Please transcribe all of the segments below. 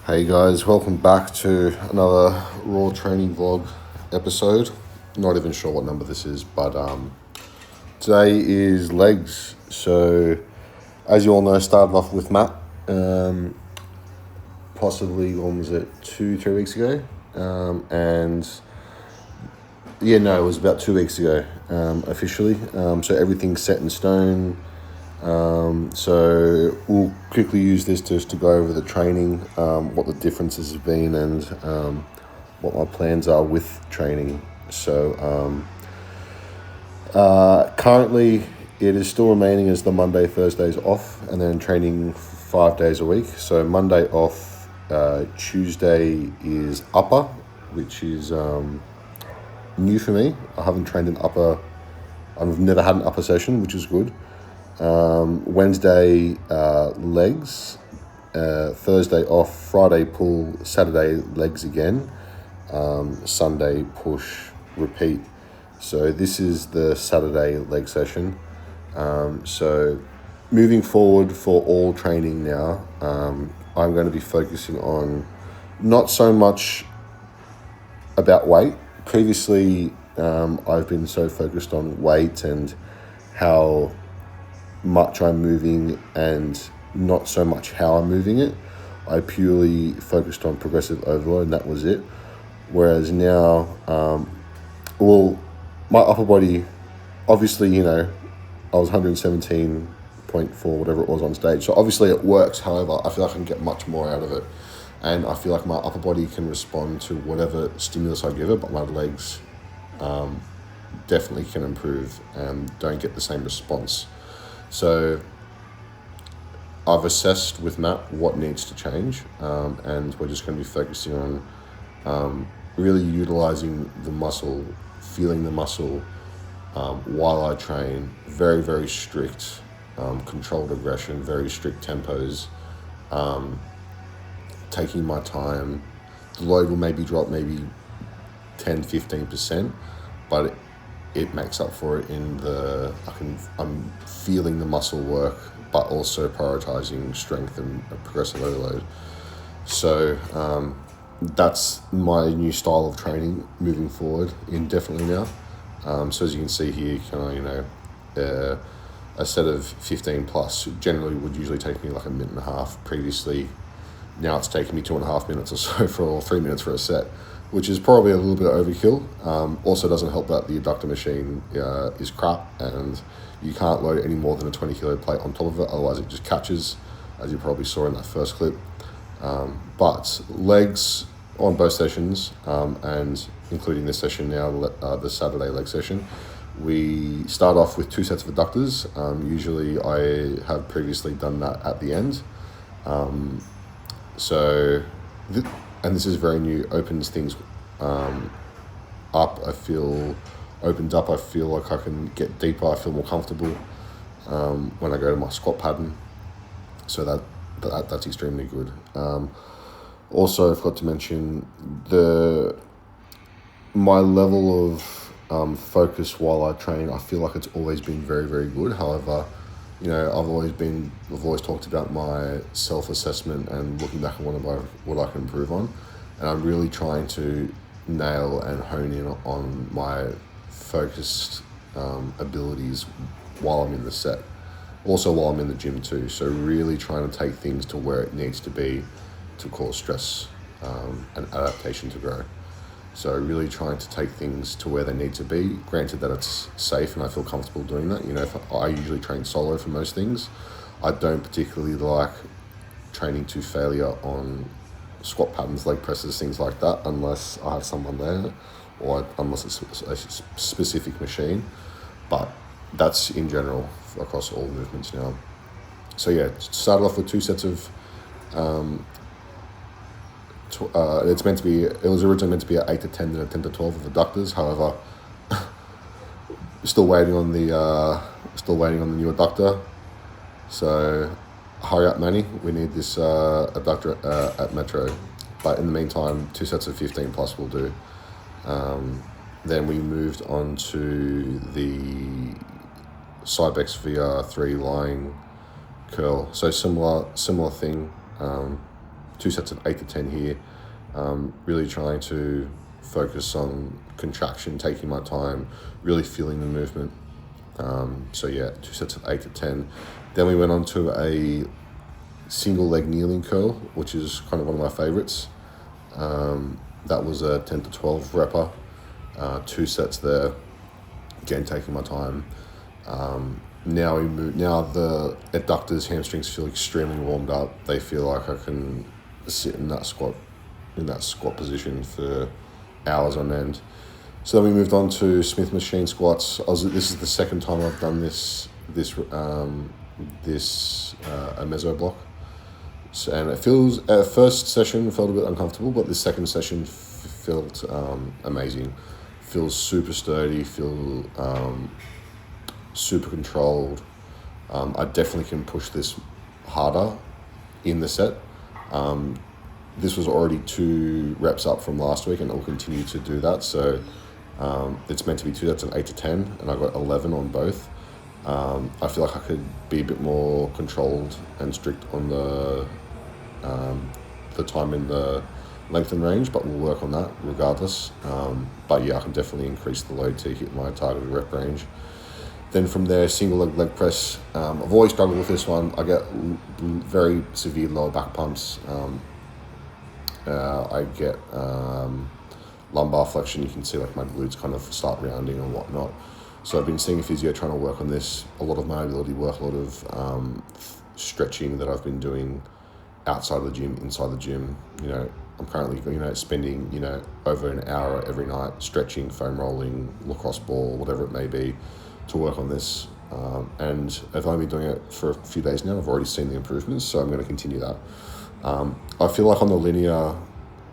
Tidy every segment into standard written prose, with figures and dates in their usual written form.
Hey guys, welcome back to another raw training vlog episode. Not even sure what number this is, but today is legs. So as you all know, started off with Matt, possibly when was it 2-3 weeks ago, and yeah, no, it was about 2 weeks ago officially. So everything's set in stone. So we'll quickly use this just to go over the training, what the differences have been, and what my plans are with training. So currently it is still remaining as the Monday, Thursdays off, and then training 5 days a week. So Monday off, Tuesday is upper, which is new for me. I haven't trained an upper, I've never had an upper session, which is good. Wednesday legs, Thursday off, Friday pull, Saturday legs again, Sunday push, repeat. So this is the Saturday leg session. So moving forward for all training now, I'm going to be focusing on not so much about weight. Previously, I've been so focused on weight and how much I'm moving and not so much how I'm moving it. I purely focused on progressive overload and that was it. Whereas now, my upper body, obviously, I was 117.4, whatever it was on stage. So obviously it works. However, I feel like I can get much more out of it. And I feel like my upper body can respond to whatever stimulus I give it, but my legs definitely can improve and don't get the same response. So I've assessed with Matt what needs to change, and we're just going to be focusing on really utilizing the muscle, feeling the muscle while I train. Very, very strict controlled aggression, very strict tempos, taking my time. The load will maybe drop maybe 10-15%, but it makes up for it in I'm feeling the muscle work, but also prioritizing strength and progressive overload. So that's my new style of training moving forward indefinitely now. So as you can see here, a set of 15 plus generally would usually take me like a minute and a half previously. Now it's taking me 2.5 minutes or so or 3 minutes for a set, which is probably a little bit overkill. Also doesn't help that the adductor machine is crap and you can't load any more than a 20 kilo plate on top of it, otherwise it just catches, as you probably saw in that first clip. But legs on both sessions, and including this session now, the Saturday leg session, we start off with 2 sets of adductors. Usually I have previously done that at the end. And this is very new, opens things up. I feel like I can get deeper, I feel more comfortable when I go to my squat pattern. So that's extremely good. Also, I forgot to mention my level of focus while I train. I feel like it's always been very, very good. However, I've always talked about my self-assessment and looking back on what I can improve on, and I'm really trying to nail and hone in on my focused abilities while I'm in the set, also while I'm in the gym too. So really trying to take things to where it needs to be to cause stress and adaptation to grow. So really trying to take things to where they need to be, granted that it's safe and I feel comfortable doing that. If I usually train solo for most things. I don't particularly like training to failure on squat patterns, leg presses, things like that, unless I have someone there or unless it's a specific machine. But that's in general across all movements now. So yeah, started off with 2 sets of it was originally meant to be an 8 to 10 and a 10 to 12 of adductors. However, still waiting on the new adductor. So hurry up, Manny. We need this adductor at Metro. But in the meantime, 2 sets of 15 plus will do. Then we moved on to the Cybext VR3 Lying curl. So similar thing. 2 sets of 8 to 10 here. Really trying to focus on contraction, taking my time, really feeling the movement. So yeah, 2 sets of 8 to 10. Then we went on to a single leg kneeling curl, which is kind of one of my favorites. That was a 10 to 12 repper, 2 sets there, again taking my time. Now the adductors, hamstrings feel extremely warmed up. They feel like I can sit in that squat position for hours on end. So then we moved on to Smith machine squats. This is the second time I've done this a meso block. So, and it feels, at first session felt a bit uncomfortable, but the second session felt amazing. Feels super sturdy, feel super controlled. I definitely can push this harder in the set. This was already 2 reps up from last week, and I'll continue to do that. So it's meant to be 2 sets of 8 to 10, and I got 11 on both. I feel like I could be a bit more controlled and strict on the time in the length and range, but we'll work on that regardless. But yeah, I can definitely increase the load to hit my targeted rep range. Then from there, single leg press. I've always struggled with this one. I get very severe lower back pumps. I get lumbar flexion. You can see like my glutes kind of start rounding and whatnot. So I've been seeing a physio trying to work on this. A lot of mobility work, a lot of stretching that I've been doing outside of the gym, inside the gym. I'm currently, spending, over an hour every night stretching, foam rolling, lacrosse ball, whatever it may be, to work on this. And I've only been doing it for a few days now. I've already seen the improvements, so I'm going to continue that. I feel like on the linear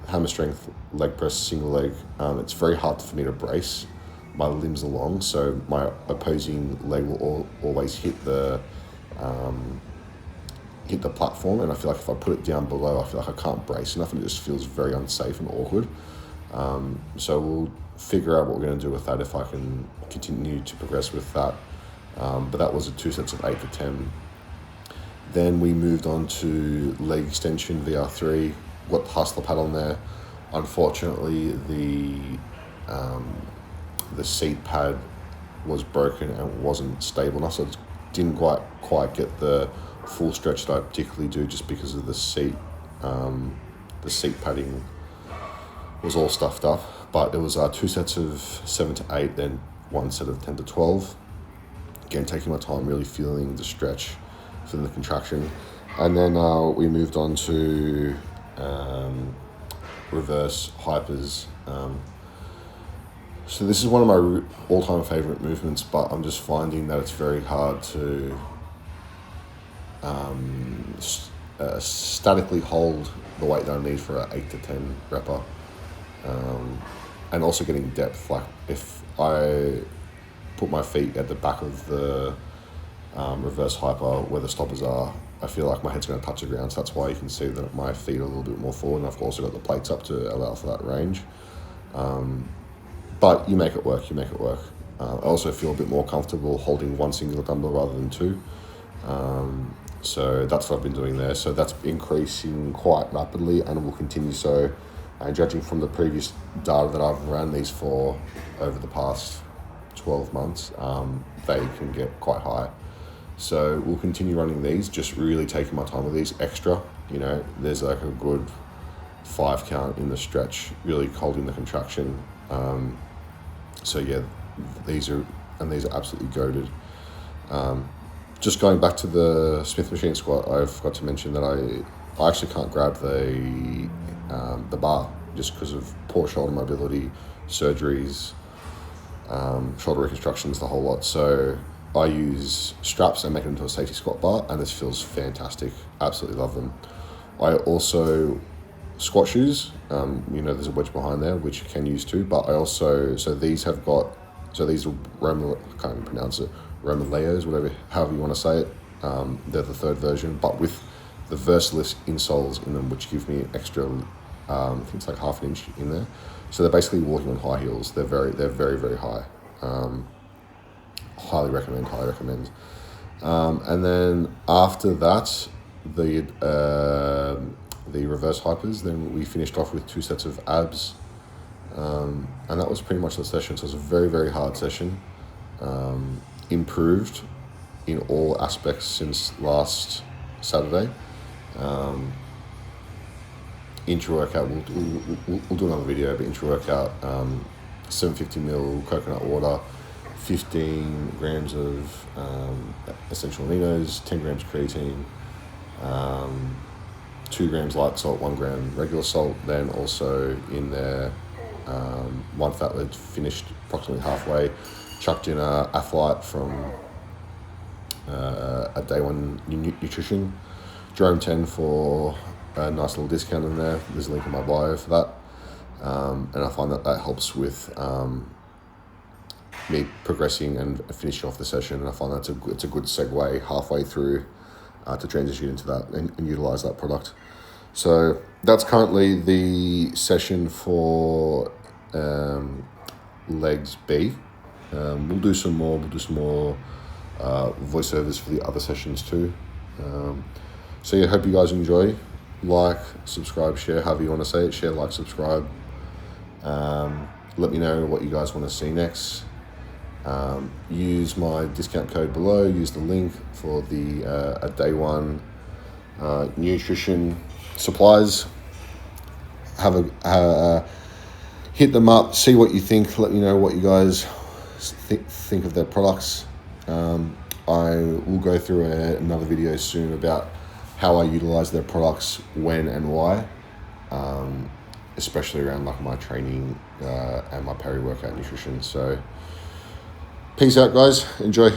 hammer strength leg press single leg, it's very hard for me to brace my limbs along, so my opposing leg will always hit the platform, and I feel like if I put it down below, I feel like I can't brace enough, and it just feels very unsafe and awkward. So we'll figure out what we're going to do with that if I can continue to progress with that. But that was a 2 sets of 8 to 10. Then we moved on to leg extension VR3. Got the hustler pad on there. Unfortunately, the seat pad was broken and wasn't stable enough, so it didn't quite get the full stretch that I particularly do, just because of the seat. The seat padding was all stuffed up, but it was 2 sets of 7 to 8, then 1 set of 10 to 12. Again, taking my time, really feeling the stretch, feeling the contraction. And then we moved on to reverse hypers. So this is one of my all-time favorite movements, but I'm just finding that it's very hard to statically hold the weight that I need for an 8 to 10 repper. And also getting depth. Like if I put my feet at the back of the reverse hyper where the stoppers are, I feel like my head's going to touch the ground. So that's why you can see that my feet are a little bit more forward, and I've also got the plates up to allow for that range. But you make it work. I also feel a bit more comfortable holding one singular dumbbell rather than 2. So that's what I've been doing there. So that's increasing quite rapidly and will continue so. And judging from the previous data that I've ran these for over the past 12 months, they can get quite high. So we'll continue running these, just really taking my time with these extra. There's like a good 5 count in the stretch, really holding the contraction. So yeah, these are absolutely goated. Just going back to the Smith machine squat, I forgot to mention that I actually can't grab the bar just because of poor shoulder mobility, surgeries, shoulder reconstructions, the whole lot. So I use straps and make it into a safety squat bar, and this feels fantastic. Absolutely love them. I also squat shoes. There's a wedge behind there which you can use too. But I also these are Roman, I can't even pronounce it. Roman layers, however you want to say it. They're the 3rd version, but with the Versalis insoles in them, which give me extra. I think it's like half an inch in there. So they're basically walking on high heels. They're very, very high. Highly recommend. And then after that, the the reverse hypers. Then we finished off with 2 sets of abs, and that was pretty much the session. So it was a very, very hard session. Improved in all aspects since last Saturday. Intra workout, we'll do another video, but intra workout, 750ml coconut water, 15 grams of essential aminos, 10 grams creatine, 2 grams light salt, 1 gram regular salt. Then also in there, 1 fat load, finished approximately halfway, chucked in a Athlite from a day one nutrition, Jerome 10 for a nice little discount in there. There's a link in my bio for that. And I find that helps with me progressing and finishing off the session. And I find that's it's a good segue halfway through to transition into that and utilize that product. So that's currently the session for legs B. We'll do some more. Voiceovers for the other sessions too. So yeah, hope you guys enjoy. Like, subscribe, share, however you want to say it. Share, like, subscribe. Let me know what you guys want to see next. Use my discount code below. Use the link for the a day one nutrition supplies. Have a hit them up. See what you think. Let me know what you guys think of their products. I will go through another video soon about how I utilize their products, when and why, especially around like my training and my peri-workout nutrition. So peace out, guys. Enjoy.